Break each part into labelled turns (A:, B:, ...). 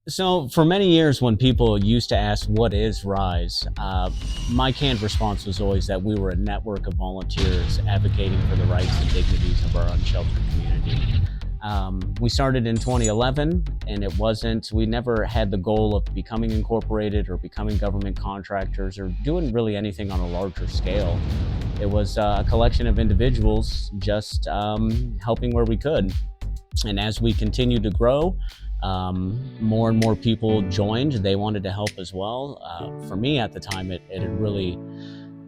A: So, for many years, when people used to ask, "What is RISE?" My canned response was always that we were a network of volunteers advocating for the rights and dignities of our unsheltered community. We started in 2011, and we never had the goal of becoming incorporated or becoming government contractors or doing really anything on a larger scale. It was a collection of individuals just helping where we could. And as we continued to grow, more and more people joined. They wanted to help as well. For me at the time, it had really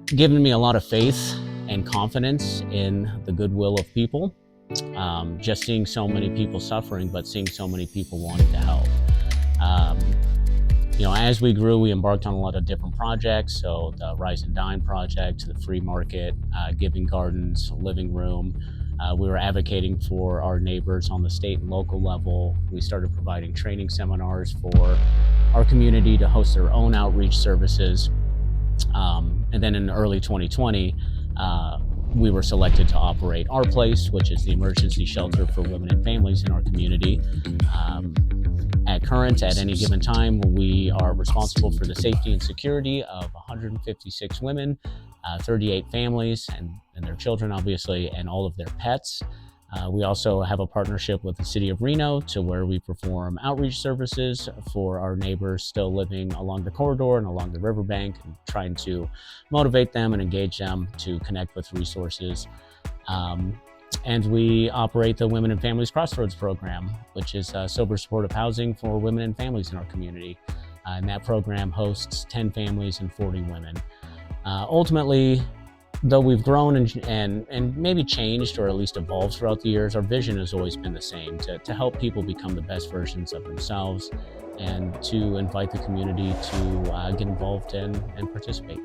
A: given me a lot of faith and confidence in the goodwill of people. Just seeing so many people suffering, but seeing so many people wanting to help. Um, as we grew, we embarked on a lot of different projects. So the Rise and Dine project, the free market, giving gardens, living room. We were advocating for our neighbors on the state and local level. We started providing training seminars for our community to host their own outreach services. And then in early 2020, we were selected to operate Our Place, which is the emergency shelter for women and families in our community. At any given time, we are responsible for the safety and security of 156 women, 38 families and their children, obviously, and all of their pets. We also have a partnership with the city of Reno to where we perform outreach services for our neighbors still living along the corridor and along the riverbank, and trying to motivate them and engage them to connect with resources. And we operate the Women and Families Crossroads program, which is sober supportive housing for women and families in our community. And that program hosts 10 families and 40 women. Ultimately, though we've grown and maybe changed or at least evolved throughout the years, our vision has always been the same, to help people become the best versions of themselves and to invite the community to get involved and participate.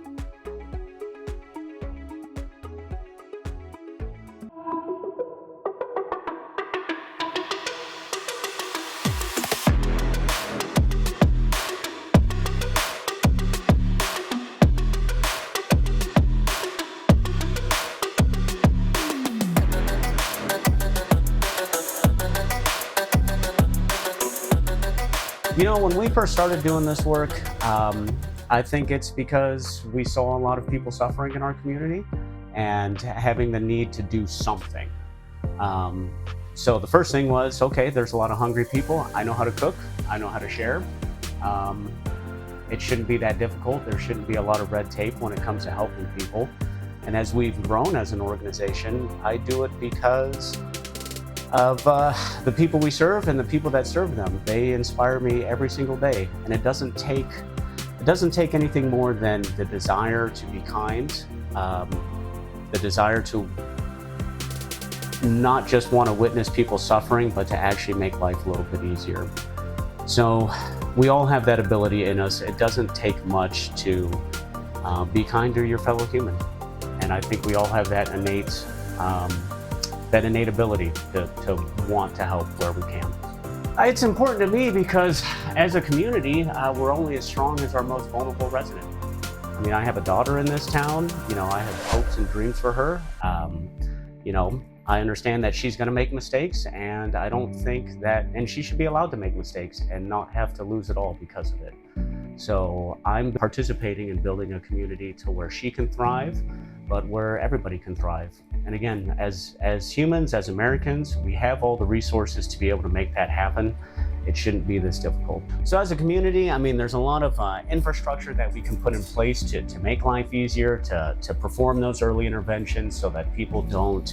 A: When we first started doing this work, I think it's because we saw a lot of people suffering in our community and having the need to do something. So the first thing was, okay, there's a lot of hungry people. I know how to cook. I know how to share. It shouldn't be that difficult. There shouldn't be a lot of red tape when it comes to helping people. And as we've grown as an organization, I do it because of the people we serve and the people that serve them. They inspire me every single day, and it doesn't take anything more than the desire to be kind, the desire to not just want to witness people suffering, but to actually make life a little bit easier. So we all have that ability in us. It doesn't take much to be kind to your fellow human, and I think we all have that innate ability to want to help where we can. It's important to me because as a community, we're only as strong as our most vulnerable resident. I mean, I have a daughter in this town. I have hopes and dreams for her. I understand that she's going to make mistakes, and I don't think that, and she should be allowed to make mistakes and not have to lose it all because of it. So I'm participating in building a community to where she can thrive, but where everybody can thrive. And again, as humans, as Americans, we have all the resources to be able to make that happen. It shouldn't be this difficult. So as a community, I mean, there's a lot of infrastructure that we can put in place to make life easier, to perform those early interventions so that people don't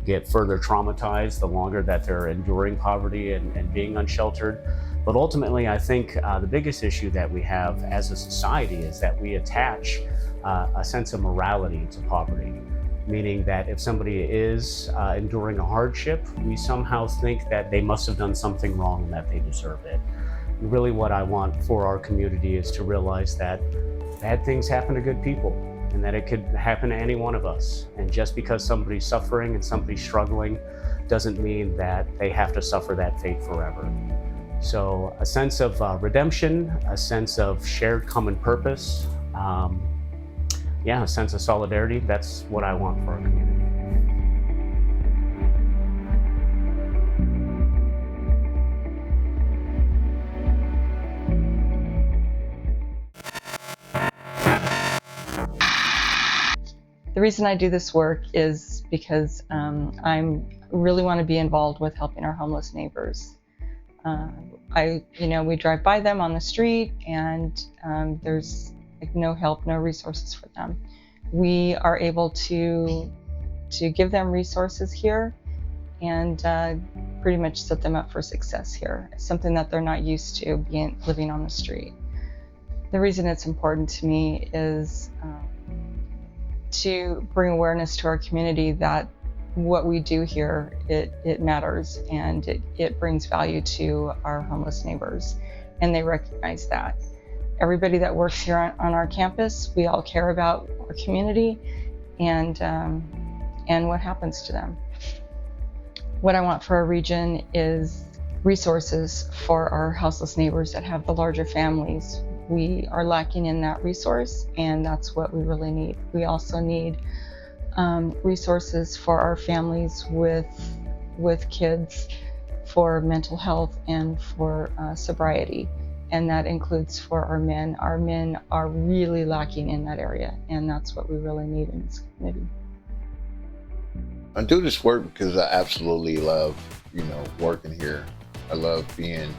A: get further traumatized the longer that they're enduring poverty and being unsheltered. But ultimately, I think the biggest issue that we have as a society is that we attach a sense of morality to poverty, meaning that if somebody is enduring a hardship, we somehow think that they must have done something wrong and that they deserve it. Really, what I want for our community is to realize that bad things happen to good people, and that it could happen to any one of us. And just because somebody's suffering and somebody's struggling doesn't mean that they have to suffer that fate forever. So a sense of redemption, a sense of shared common purpose, a sense of solidarity, that's what I want for our community.
B: The reason I do this work is because I really want to be involved with helping our homeless neighbors. We drive by them on the street, and there's like no help, no resources for them. We are able to give them resources here and pretty much set them up for success here. It's something that they're not used to, living on the street. The reason it's important to me is to bring awareness to our community that what we do here, it matters, and it brings value to our homeless neighbors, and they recognize that. Everybody that works here on our campus, we all care about our community and what happens to them. What I want for our region is resources for our houseless neighbors that have the larger families. We are lacking in that resource, and that's what we really need. We also need resources for our families with kids for mental health and for sobriety, and that includes for our men. Our men are really lacking in that area, and that's what we really need in this community.
C: I do this work because I absolutely love, working here. I love being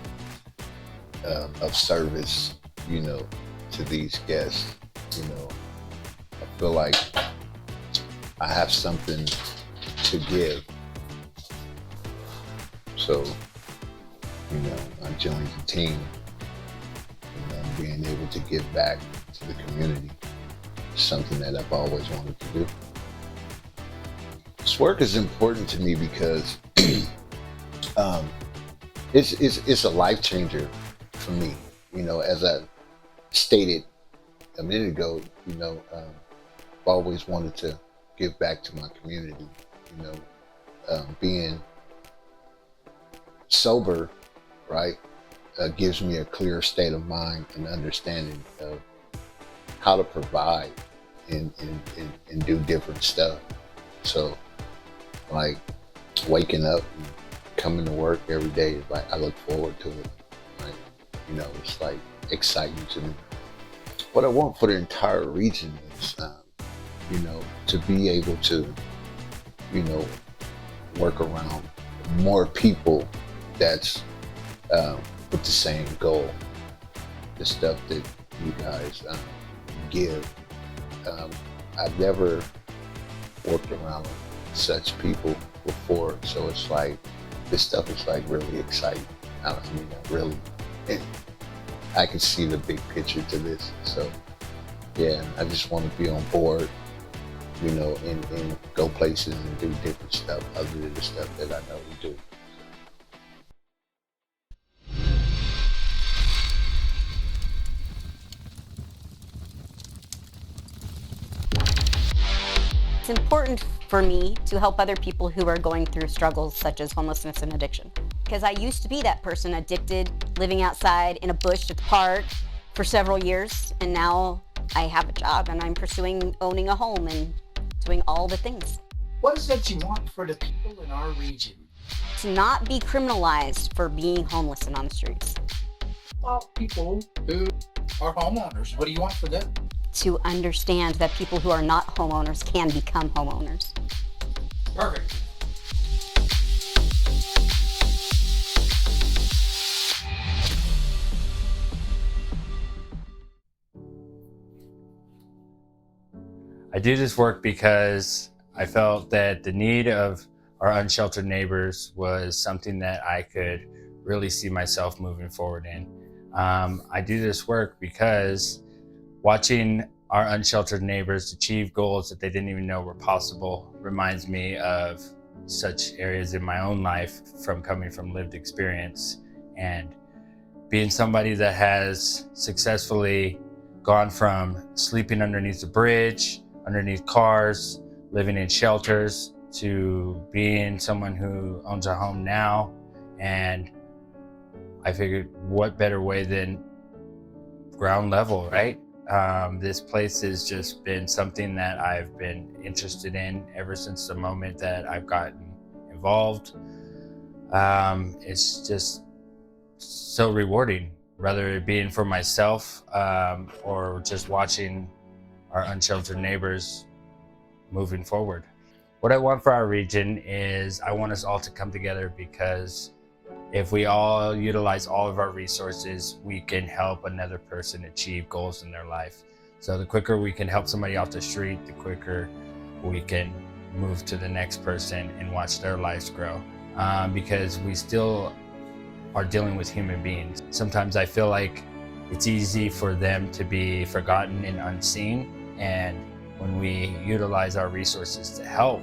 C: of service, to these guests. I feel like I have something to give. So, I joined the team, being able to give back to the community is something that I've always wanted to do. This work is important to me because it's a life changer for me. As I stated a minute ago, I've always wanted to give back to my community. Being sober, right, gives me a clear state of mind and understanding of how to provide and do different stuff. So, like, waking up and coming to work every day is like, I look forward to it. Like, it's like exciting to me. What I want for the entire region is, to be able to, work around more people that's with the same goal. The stuff that you guys give. I've never worked around such people before, so it's like this stuff is like really exciting. I can see the big picture to this. So yeah, I just want to be on board, and go places and do different stuff other than the stuff that I know we do.
D: It's important for me to help other people who are going through struggles such as homelessness and addiction. Because I used to be that person addicted, living outside in a bush at the park for several years, and now I have a job and I'm pursuing owning a home and doing all the things.
E: What is it you want for the people in our region?
D: To not be criminalized for being homeless and on the streets.
E: Well, people who are homeowners, what do you want for them?
D: To understand that people who are not homeowners can become homeowners.
E: Perfect.
F: I do this work because I felt that the need of our unsheltered neighbors was something that I could really see myself moving forward in. I do this work because watching our unsheltered neighbors achieve goals that they didn't even know were possible reminds me of such areas in my own life from coming from lived experience, and being somebody that has successfully gone from sleeping underneath a bridge, underneath cars, living in shelters, to being someone who owns a home now. And I figured, what better way than ground level, right? This place has just been something that I've been interested in ever since the moment that I've gotten involved. It's just so rewarding, whether it being for myself or just watching our unsheltered neighbors moving forward. What I want for our region is I want us all to come together, because if we all utilize all of our resources, we can help another person achieve goals in their life. So the quicker we can help somebody off the street, the quicker we can move to the next person and watch their lives grow. Because we still are dealing with human beings. Sometimes I feel like it's easy for them to be forgotten and unseen. And when we utilize our resources to help,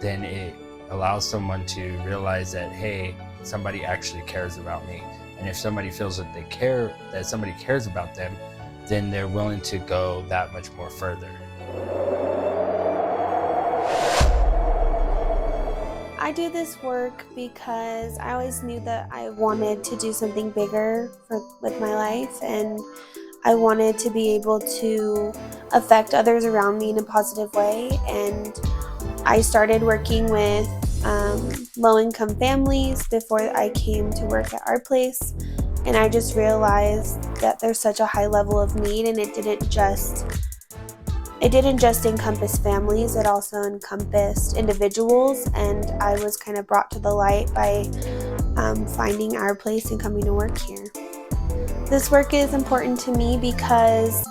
F: then it allows someone to realize that, hey, somebody actually cares about me. And if somebody feels that they care, that somebody cares about them, then they're willing to go that much more further.
G: I do this work because I always knew that I wanted to do something bigger with my life, and I wanted to be able to affect others around me in a positive way. And I started working with low-income families before I came to work at our place, and I just realized that there's such a high level of need, and it didn't just encompass families, it also encompassed individuals. And I was kind of brought to the light by finding our place and coming to work here. This work is important to me because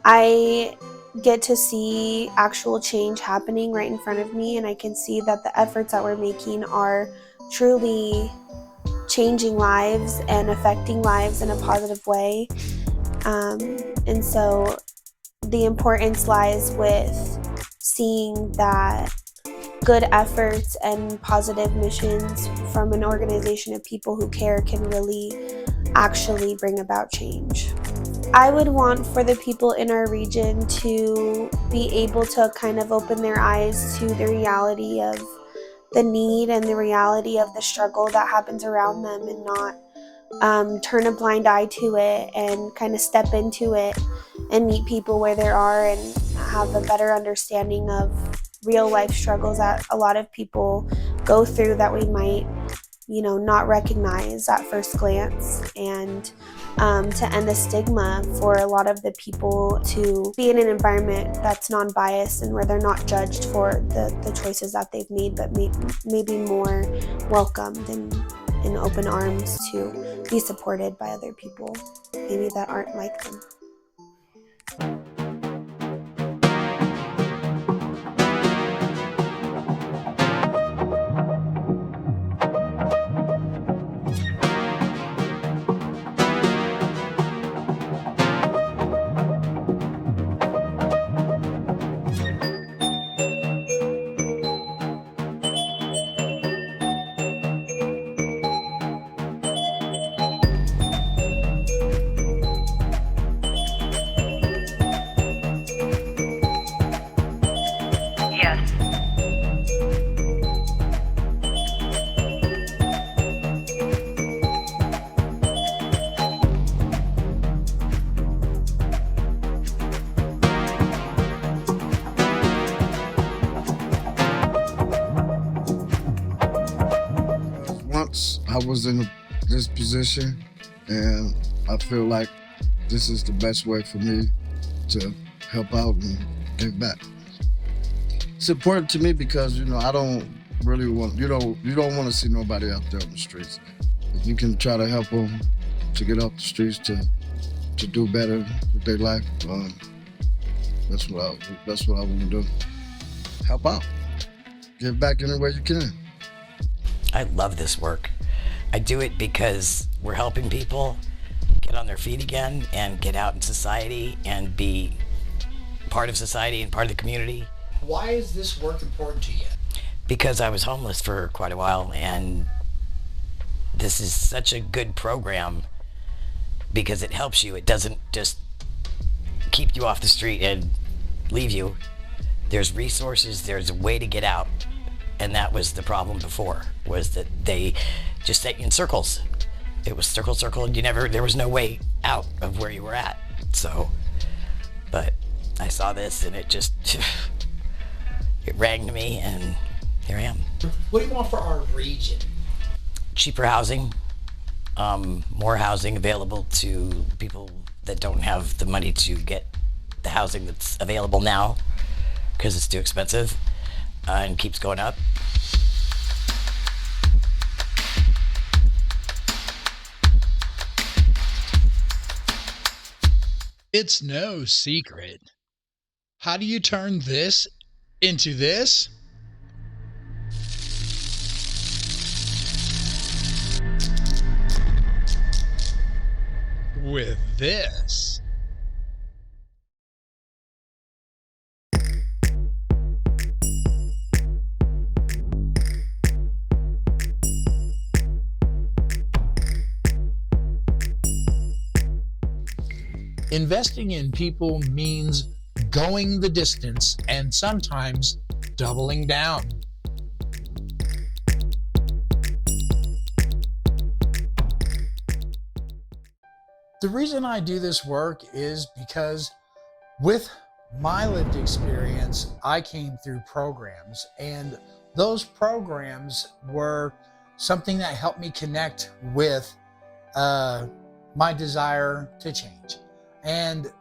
G: I get to see actual change happening right in front of me, and I can see that the efforts that we're making are truly changing lives and affecting lives in a positive way. And so the importance lies with seeing that good efforts and positive missions from an organization of people who care can really actually bring about change. I would want for the people in our region to be able to kind of open their eyes to the reality of the need and the reality of the struggle that happens around them, and not turn a blind eye to it, and kind of step into it and meet people where they are and have a better understanding of real life struggles that a lot of people go through that we might, not recognize at first glance, and to end the stigma for a lot of the people to be in an environment that's non-biased and where they're not judged for the choices that they've made, but maybe more welcomed and in open arms to be supported by other people maybe that aren't like them.
H: Once I was in this position, and I feel like this is the best way for me to help out and give back. It's important to me because I don't really want you don't want to see nobody out there on the streets. If you can try to help them to get off the streets to do better with their life, that's what I want to do. Help out, give back any way you can.
I: I love this work. I do it because we're helping people get on their feet again and get out in society and be part of society and part of the community.
E: Why is this work important to you?
I: Because I was homeless for quite a while, and this is such a good program because it helps you. It doesn't just keep you off the street and leave you. There's resources, there's a way to get out. And that was the problem before, was that they just set you in circles. It was circle, circle, and there was no way out of where you were at. So, but I saw this and it rang to me, and here I am.
E: What do you want for our region?
I: Cheaper housing, more housing available to people that don't have the money to get the housing that's available now. because it's too expensive and keeps going up.
J: It's no secret. How do you turn this into this? With this. Investing in people means going the distance and sometimes doubling down. The reason I do this work is because with my lived experience, I came through programs, and those programs were something that helped me connect with my desire to change. And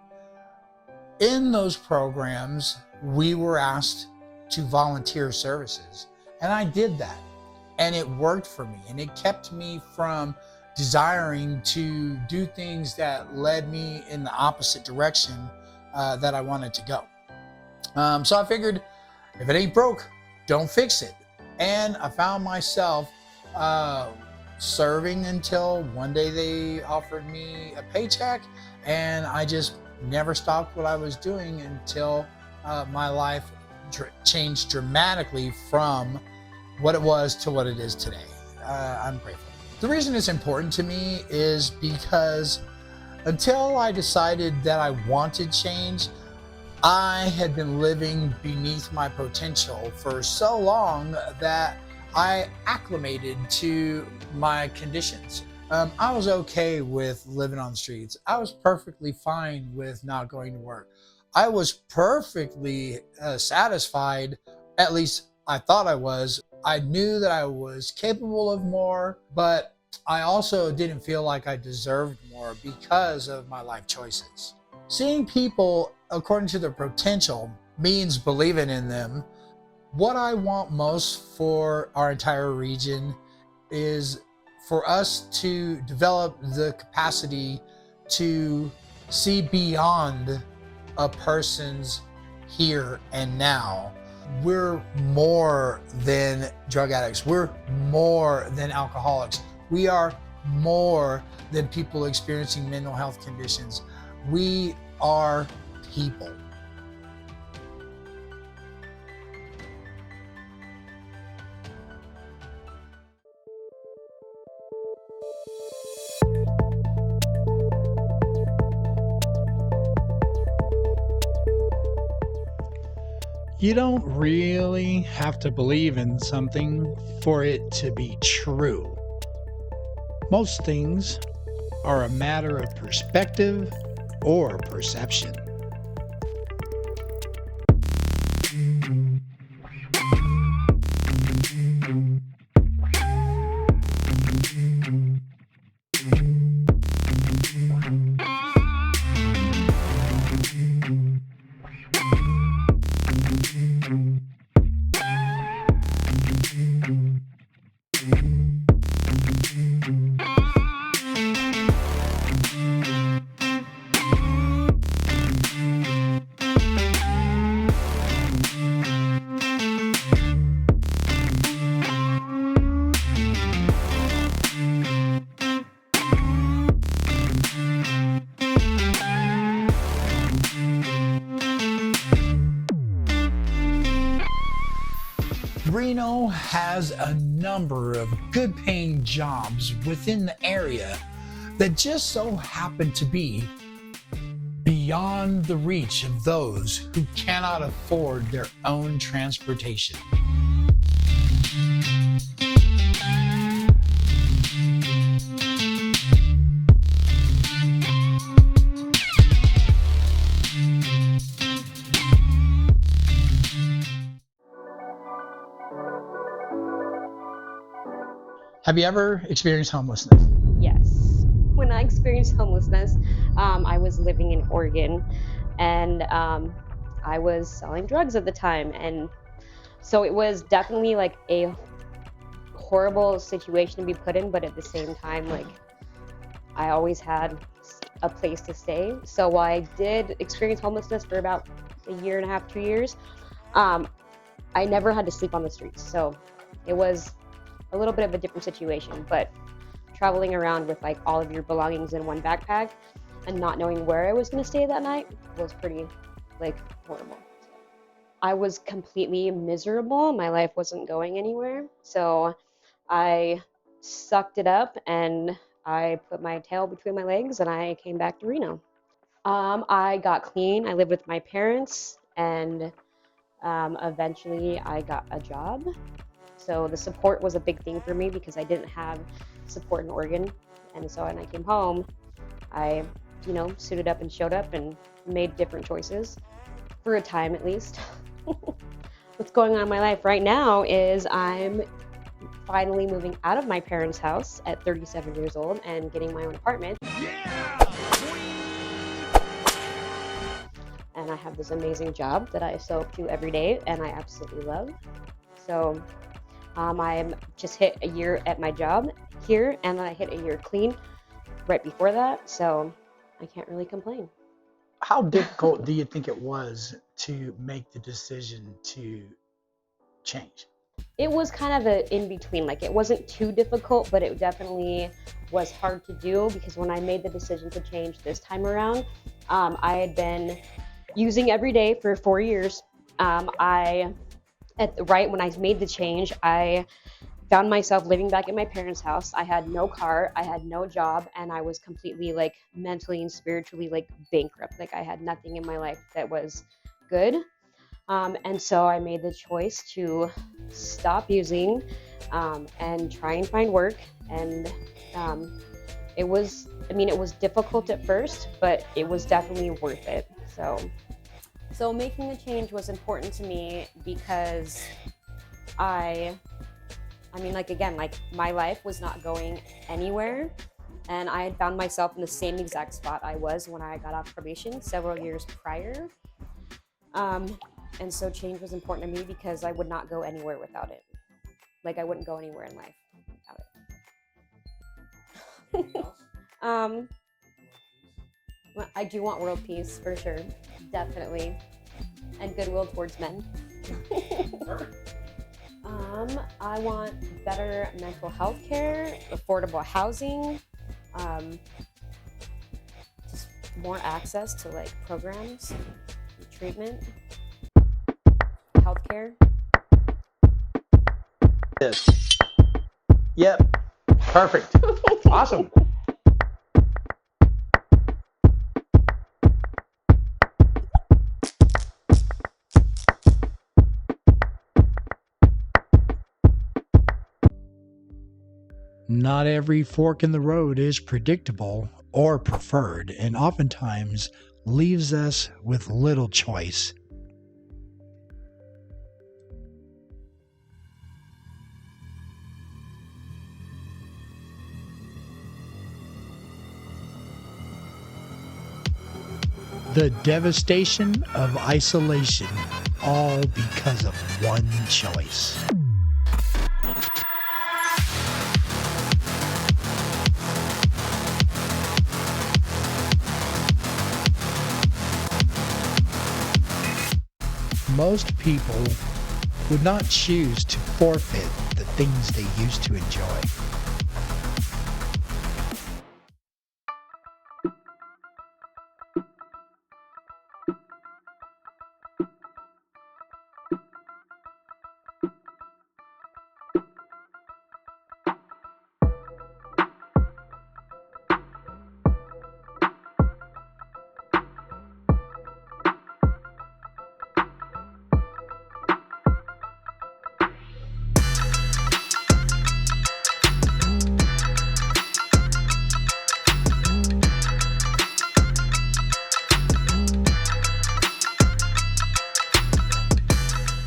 J: in those programs, we were asked to volunteer services, and I did that, and it worked for me, and it kept me from desiring to do things that led me in the opposite direction that I wanted to go. So I figured, if it ain't broke, don't fix it. And I found myself serving until one day they offered me a paycheck, and I just never stopped what I was doing until my life changed dramatically from what it was to what it is today. I'm grateful. The reason it's important to me is because until I decided that I wanted change, I had been living beneath my potential for so long that I acclimated to my conditions. I was okay with living on the streets. I was perfectly fine with not going to work. I was perfectly satisfied, at least I thought I was. I knew that I was capable of more, but I also didn't feel like I deserved more because of my life choices. Seeing people according to their potential means believing in them. What I want most for our entire region is for us to develop the capacity to see beyond a person's here and now. We're more than drug addicts. We're more than alcoholics. We are more than people experiencing mental health conditions. We are people. You don't really have to believe in something for it to be true. Most things are a matter of perspective or perception. Reno has a number of good paying jobs within the area that just so happen to be beyond the reach of those who cannot afford their own transportation. Have you ever experienced homelessness?
K: Yes. When I experienced homelessness, I was living in Oregon, and I was selling drugs at the time, and so it was definitely like a horrible situation to be put in, but at the same time, like, I always had a place to stay. So while I did experience homelessness for about a year and a half, 2 years, I never had to sleep on the streets. So it was a little bit of a different situation, but traveling around with like all of your belongings in one backpack and not knowing where I was going to stay that night was pretty like horrible. I was completely miserable. My life wasn't going anywhere. So I sucked it up and I put my tail between my legs and I came back to Reno. I got clean. I lived with my parents, and eventually I got a job. So the support was a big thing for me because I didn't have support in Oregon. And so when I came home, I, suited up and showed up and made different choices for a time at least. What's going on in my life right now is I'm finally moving out of my parents' house at 37 years old and getting my own apartment. And I have this amazing job that I show up to every day and I absolutely love. So I'm just hit a year at my job here, and then I hit a year clean right before that, so I can't really complain.
J: How difficult do you think it was to make the decision to change?
K: It was kind of an in-between. Like, it wasn't too difficult, but it definitely was hard to do because when I made the decision to change this time around, I had been using every day for 4 years. Right when I made the change, I found myself living back at my parents' house. I had no car, I had no job, and I was completely like mentally and spiritually like bankrupt. Like, I had nothing in my life that was good. And so I made the choice to stop using and try and find work. And it was difficult at first, but it was definitely worth it. So making the change was important to me because my life was not going anywhere, and I had found myself in the same exact spot I was when I got off probation several years prior. And so change was important to me because I would not go anywhere without it. Like, I wouldn't go anywhere in life without it. Well, I do want world peace for sure, definitely, and goodwill towards men. I want better mental health care, affordable housing, just more access to like programs, treatment, healthcare.
J: Yep, perfect, awesome.
L: Not every fork in the road is predictable or preferred, and oftentimes leaves us with little choice. The devastation of isolation, all because of one choice. Most people would not choose to forfeit the things they used to enjoy.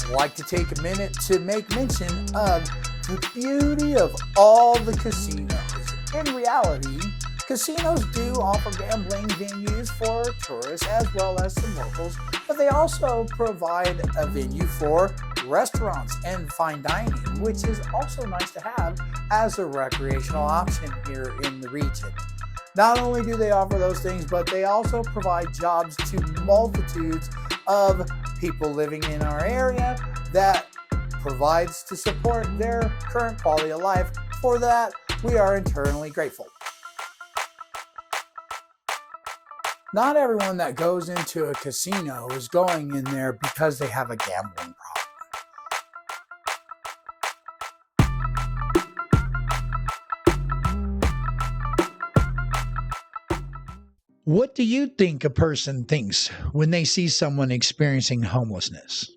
J: I'd like to take a minute to make mention of the beauty of all the casinos. In reality, Casinos do offer gambling venues for tourists as well as some locals, but they also provide a venue for restaurants and fine dining, which is also nice to have as a recreational option here in the region. Not only do they offer those things, but they also provide jobs to multitudes of people living in our area that provides to support their current quality of life. For that, we are eternally grateful. Not everyone that goes into a casino is going in there because they have a gambling problem.
L: What do you think a person thinks when they see someone experiencing homelessness?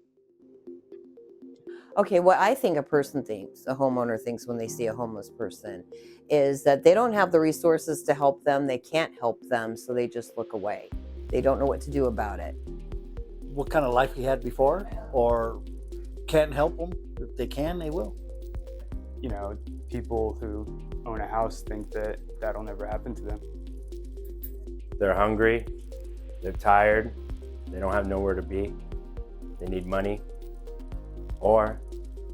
M: Okay, what I think a person thinks, a homeowner thinks when they see a homeless person, is that they don't have the resources to help them, they can't help them, so they just look away. They don't know what to do about it.
N: What kind of life he had before, or can't help them. If they can, they will.
O: You know, people who own a house think that that'll never happen to them.
F: They're hungry, they're tired, they don't have nowhere to be, they need money. Or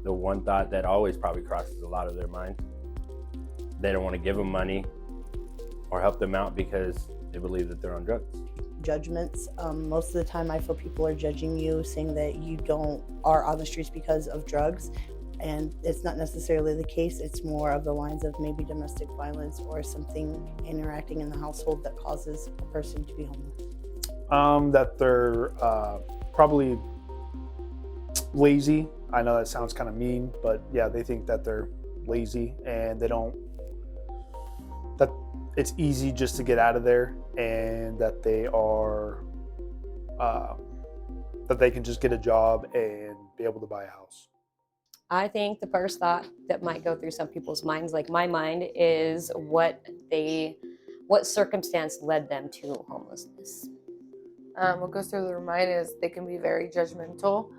F: the one thought that always probably crosses a lot of their minds, they don't want to give them money or help them out because they believe that they're on drugs.
P: Judgments. Most of the time I feel people are judging you, saying that you are on the streets because of drugs. And it's not necessarily the case. It's more of the lines of maybe domestic violence or something interacting in the household that causes a person to be homeless.
Q: That they're probably lazy. I know that sounds kind of mean, but yeah, they think that they're lazy and that it's easy just to get out of there, and that they are, that they can just get a job and be able to buy a house.
K: I think the first thought that might go through some people's minds, like my mind, is what circumstance led them to homelessness.
R: What goes through their mind is they can be very judgmental.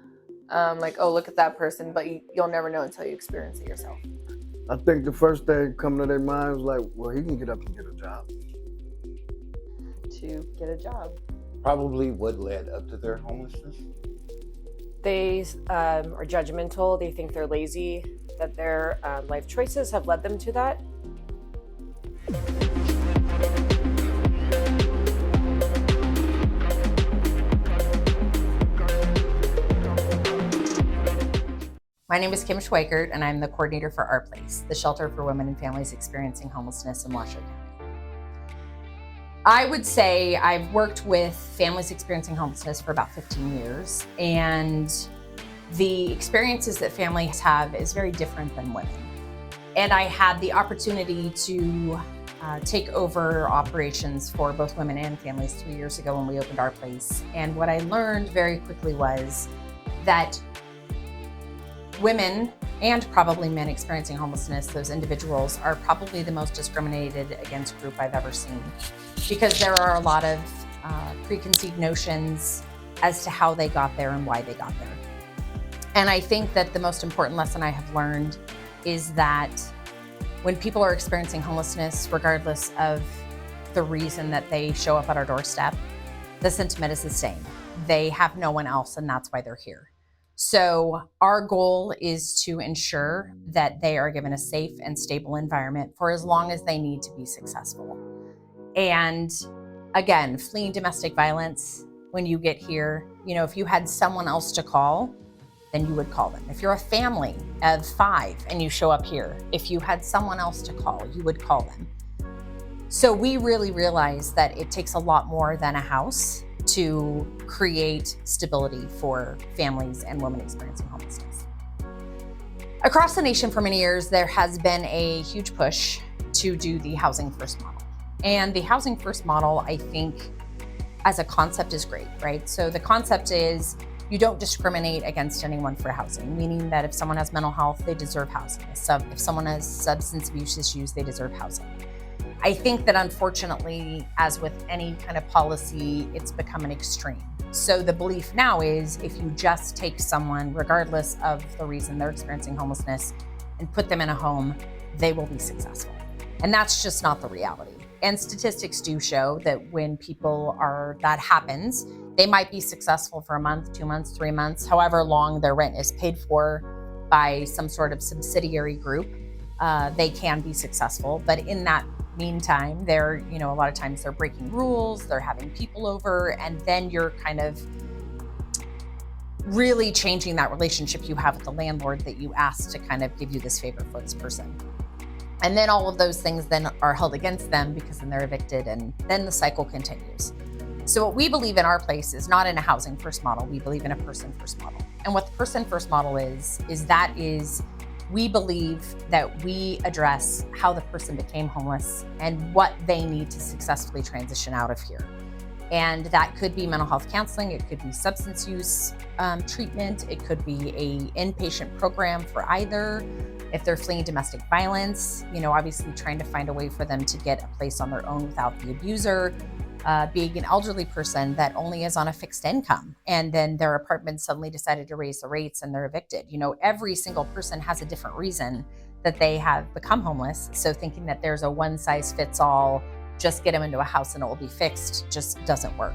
R: Like, oh, look at that person, but you'll never know until you experience it yourself.
S: I think the first thing come to their mind is like, well, he can get up and get a job.
K: To get a job.
C: Probably what led up to their homelessness.
T: They are judgmental. They think they're lazy, that their life choices have led them to that.
U: My name is Kim Schweikert, and I'm the coordinator for Our Place, the shelter for women and families experiencing homelessness in Washoe County. I would say I've worked with families experiencing homelessness for about 15 years, and the experiences that families have is very different than women. And I had the opportunity to take over operations for both women and families 3 years ago when we opened Our Place. And what I learned very quickly was that women and probably men experiencing homelessness, those individuals, are probably the most discriminated against group I've ever seen, because there are a lot of preconceived notions as to how they got there and why they got there. And I think that the most important lesson I have learned is that when people are experiencing homelessness, regardless of the reason that they show up at our doorstep, the sentiment is the same. They have no one else, and that's why they're here. So our goal is to ensure that they are given a safe and stable environment for as long as they need to be successful. And again, fleeing domestic violence, when you get here, you know, if you had someone else to call, then you would call them. If you're a family of 5 and you show up here, if you had someone else to call, you would call them. So we really realize that it takes a lot more than a house to create stability for families and women experiencing homelessness. Across the nation for many years, there has been a huge push to do the housing first model. And the housing first model, I think, as a concept is great, right? So the concept is you don't discriminate against anyone for housing, meaning that if someone has mental health, they deserve housing. If someone has substance abuse issues, they deserve housing. I think that unfortunately, as with any kind of policy, it's become an extreme. So the belief now is if you just take someone, regardless of the reason they're experiencing homelessness, and put them in a home, they will be successful. And that's just not the reality. And statistics do show that when that happens, they might be successful for a month, 2 months, 3 months, however long their rent is paid for by some sort of subsidiary group. They can be successful, but in that meantime, a lot of times they're breaking rules, they're having people over, and then you're kind of really changing that relationship you have with the landlord that you asked to kind of give you this favor for this person. And then all of those things then are held against them because then they're evicted, and then the cycle continues. So what we believe in our place is not in a housing first model, we believe in a person first model. And what the person first model is we believe that we address how the person became homeless and what they need to successfully transition out of here. And that could be mental health counseling, it could be substance use treatment, it could be an inpatient program for either. If they're fleeing domestic violence, obviously trying to find a way for them to get a place on their own without the abuser. Being an elderly person that only is on a fixed income and then their apartment suddenly decided to raise the rates and they're evicted. Every single person has a different reason that they have become homeless. So thinking that there's a one size fits all, just get them into a house and it will be fixed, just doesn't work.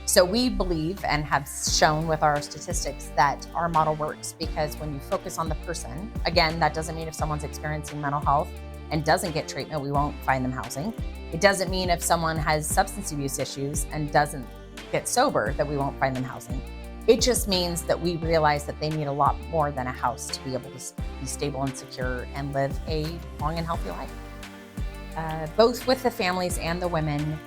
U: So we believe and have shown with our statistics that our model works because when you focus on the person, again, that doesn't mean if someone's experiencing mental health and doesn't get treatment, we won't find them housing. It doesn't mean if someone has substance abuse issues and doesn't get sober that we won't find them housing. It just means that we realize that they need a lot more than a house to be able to be stable and secure and live a long and healthy life. Both with the families and the women,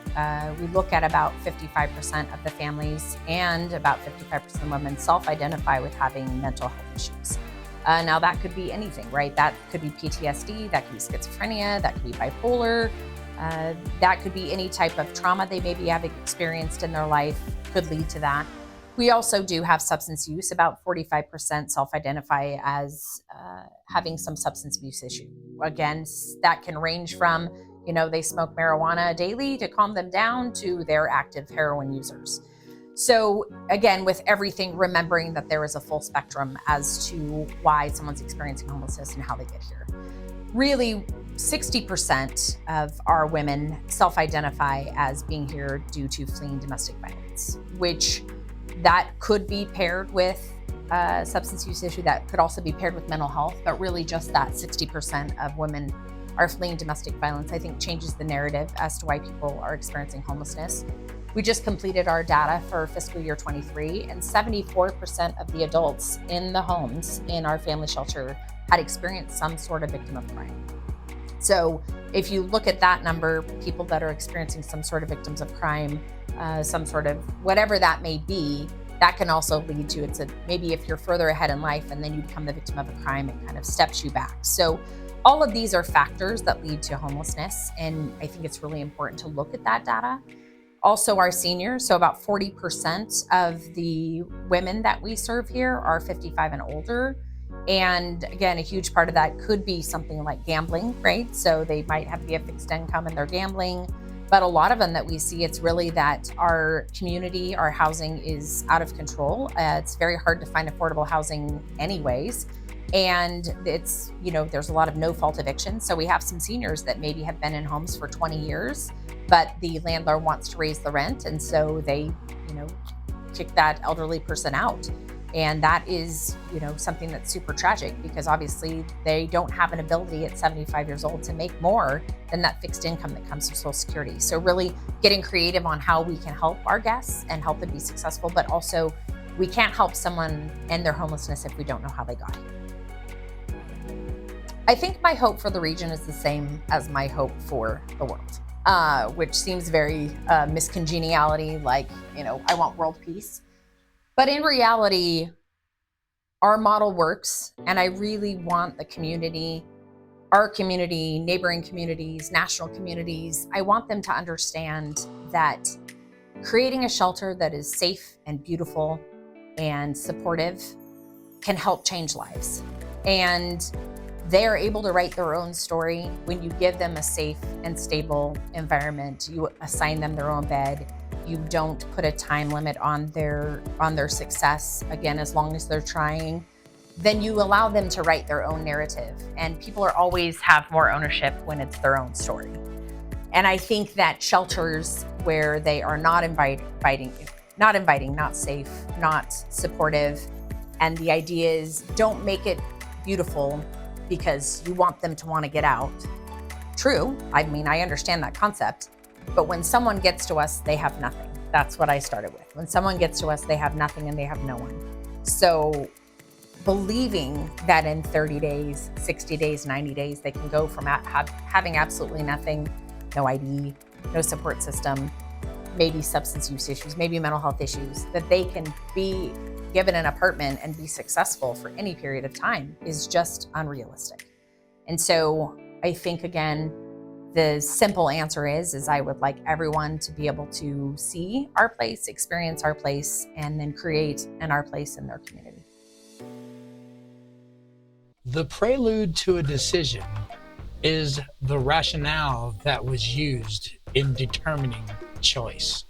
U: we look at about 55% of the families and about 55% of women self-identify with having mental health issues. Now that could be anything, right? That could be PTSD, that could be schizophrenia, that could be bipolar, that could be any type of trauma they maybe have experienced in their life could lead to that. We also do have substance use. About 45% self-identify as having some substance abuse issue. Again, that can range from, they smoke marijuana daily to calm them down to they're active heroin users. So again, with everything, remembering that there is a full spectrum as to why someone's experiencing homelessness and how they get here. Really, 60% of our women self-identify as being here due to fleeing domestic violence, which that could be paired with a substance use issue, that could also be paired with mental health, but really just that 60% of women are fleeing domestic violence, I think changes the narrative as to why people are experiencing homelessness. We just completed our data for fiscal year 23, and 74% of the adults in the homes in our family shelter had experienced some sort of victim of crime. So if you look at that number, people that are experiencing some sort of victims of crime, some sort of whatever that may be, that can also lead to maybe if you're further ahead in life and then you become the victim of a crime, it kind of steps you back. So all of these are factors that lead to homelessness, and I think it's really important to look at that data. Also, our seniors, so about 40% of the women that we serve here are 55 and older. And again, a huge part of that could be something like gambling, right? So they might have a fixed income and they're gambling. But a lot of them that we see, it's really that our community, our housing is out of control. It's very hard to find affordable housing anyways. And it's, there's a lot of no-fault evictions. So we have some seniors that maybe have been in homes for 20 years, but the landlord wants to raise the rent. And so they, kick that elderly person out. And that is, something that's super tragic because obviously they don't have an ability at 75 years old to make more than that fixed income that comes from Social Security. So really getting creative on how we can help our guests and help them be successful, but also we can't help someone end their homelessness if we don't know how they got here. I think my hope for the region is the same as my hope for the world, which seems very miscongeniality, like, I want world peace. But in reality, our model works, and I really want the community, our community, neighboring communities, national communities, I want them to understand that creating a shelter that is safe and beautiful and supportive can help change lives. And they are able to write their own story when you give them a safe and stable environment. You assign them their own bed. You don't put a time limit on their success, again, as long as they're trying. Then you allow them to write their own narrative. And people always have more ownership when it's their own story. And I think that shelters where they are not inviting, not safe, not supportive, and the idea is don't make it beautiful because you want them to want to get out. True, I mean, I understand that concept, but when someone gets to us, they have nothing. That's what I started with. When someone gets to us, they have nothing and they have no one. So believing that in 30 days, 60 days, 90 days, they can go from having absolutely nothing, no ID, no support system, maybe substance use issues, maybe mental health issues, that they can be given an apartment and be successful for any period of time is just unrealistic. And so I think, again, the simple answer is I would like everyone to be able to see our place, experience our place, and then create our place in their community.
J: The prelude to a decision is the rationale that was used in determining choice.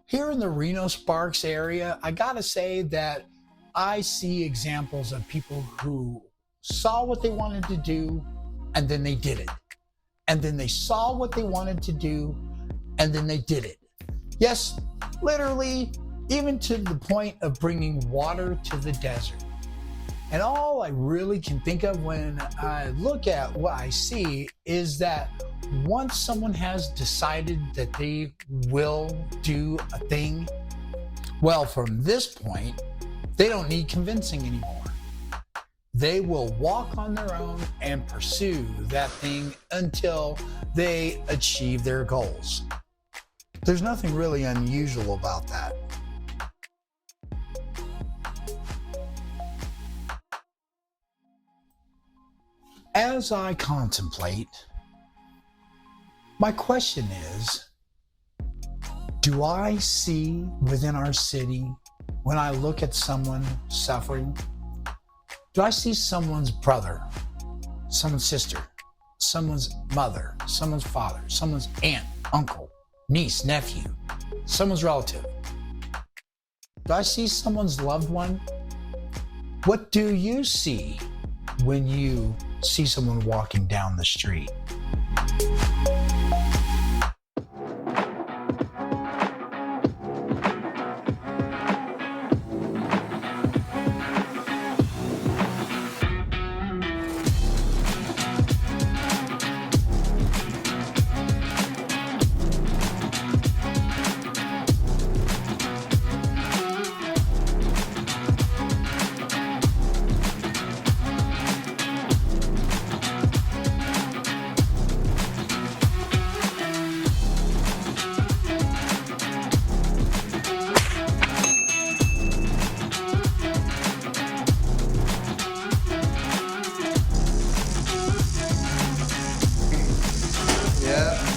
J: Here in the Reno Sparks area, I gotta say that I see examples of people who saw what they wanted to do and then they did it. And then they saw what they wanted to do and then they did it. Yes, literally, even to the point of bringing water to the desert. And all I really can think of when I look at what I see is that once someone has decided that they will do a thing, well, from this point, they don't need convincing anymore. They will walk on their own and pursue that thing until they achieve their goals. There's nothing really unusual about that. As I contemplate, my question is, do I see within our city, when I look at someone suffering, do I see someone's brother, someone's sister, someone's mother, someone's father, someone's aunt, uncle, niece, nephew, someone's relative? Do I see someone's loved one? What do you see when you see someone walking down the street?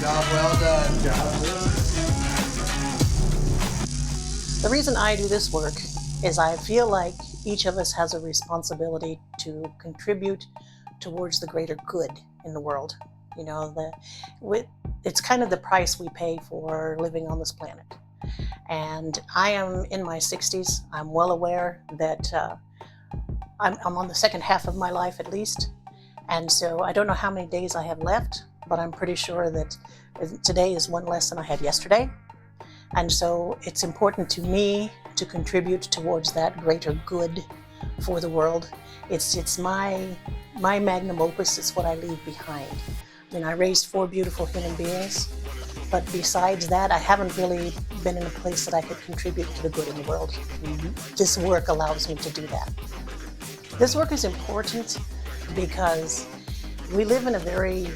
A: Job well done. Job well done.
V: The reason I do this work is I feel like each of us has a responsibility to contribute towards the greater good in the world. You know, it's kind of the price we pay for living on this planet. And I am in my 60s. I'm well aware that I'm on the second half of my life at least. And so I don't know how many days I have left, but I'm pretty sure that today is one less than I had yesterday. And so it's important to me to contribute towards that greater good for the world. It's my magnum opus. It's what I leave behind. I mean, I raised 4 beautiful human beings, but besides that, I haven't really been in a place that I could contribute to the good in the world. This work allows me to do that. This work is important because we live in a very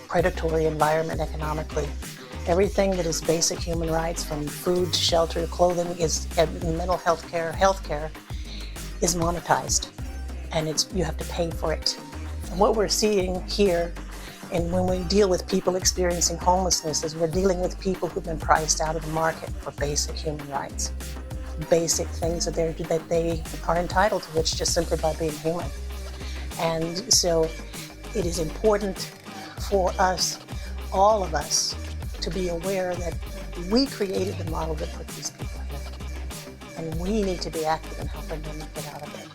V: predatory environment economically. Everything that is basic human rights, from food to shelter to clothing, and mental health care is monetized, and you have to pay for it. And what we're seeing here, and when we deal with people experiencing homelessness, is we're dealing with people who've been priced out of the market for basic human rights, basic things that they are entitled to, which just simply by being human. And so it is important for us, all of us, to be aware that we created the model that put these people here. And we need to be active in helping them get out of it.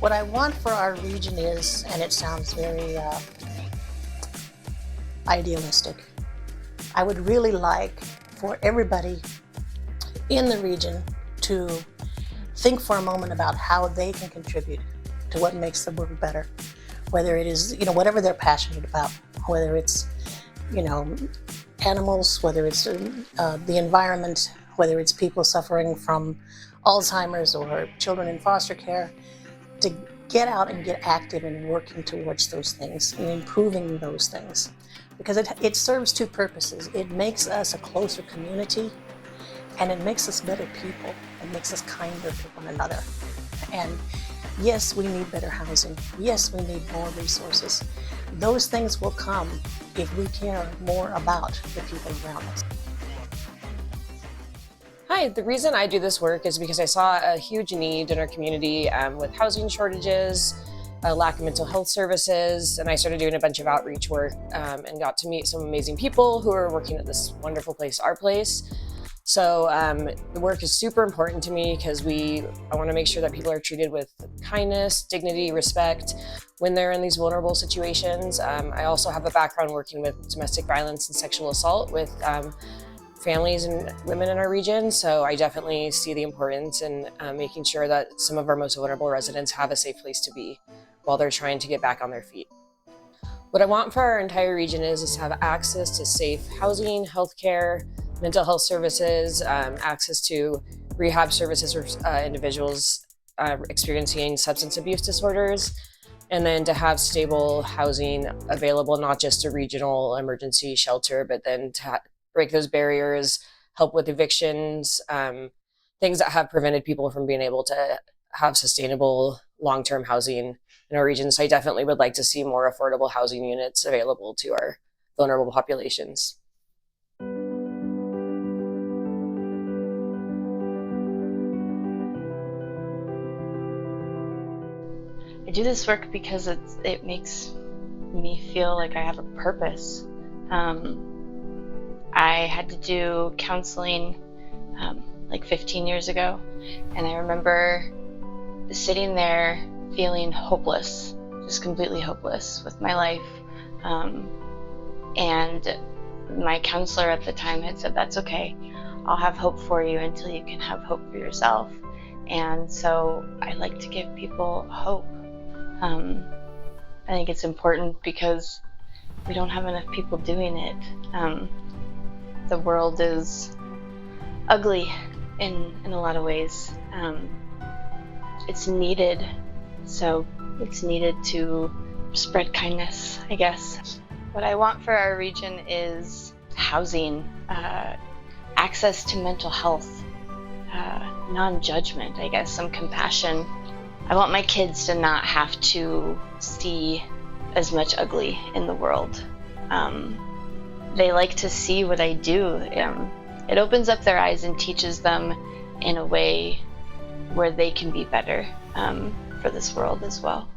V: What I want for our region is, and it sounds very idealistic, I would really like for everybody in the region to think for a moment about how they can contribute to what makes the world better. Whether it is, whatever they're passionate about, whether it's, animals, whether it's the environment, whether it's people suffering from Alzheimer's or children in foster care, to get out and get active in working towards those things and improving those things. Because it serves two purposes. It makes us a closer community, and it makes us better people. It makes us kinder to one another. And yes, we need better housing. Yes, we need more resources. Those things will come if we care more about the people around us.
T: Hi, the reason I do this work is because I saw a huge need in our community with housing shortages, a lack of mental health services, and I started doing a bunch of outreach work and got to meet some amazing people who are working at this wonderful place, Our Place. So the work is super important to me because I want to make sure that people are treated with kindness, dignity, respect when they're in these vulnerable situations. I also have a background working with domestic violence and sexual assault with families and women in our region. So I definitely see the importance in making sure that some of our most vulnerable residents have a safe place to be while they're trying to get back on their feet. What I want for our entire region is to have access to safe housing, healthcare, mental health services, access to rehab services for individuals experiencing substance abuse disorders, and then to have stable housing available, not just a regional emergency shelter, but then to break those barriers, help with evictions, things that have prevented people from being able to have sustainable long-term housing in our region. So I definitely would like to see more affordable housing units available to our vulnerable populations.
B: I do this work because it makes me feel like I have a purpose. I had to do counseling like 15 years ago, and I remember sitting there feeling hopeless, just completely hopeless with my life. And my counselor at the time had said, "That's okay, I'll have hope for you until you can have hope for yourself." And so I like to give people hope. I think it's important because we don't have enough people doing it. The world is ugly in a lot of ways. It's needed, so it's needed to spread kindness, I guess. What I want for our region is housing, access to mental health, non-judgment, I guess, some compassion. I want my kids to not have to see as much ugly in the world. They like to see what I do. It opens up their eyes and teaches them in a way where they can be better for this world as well.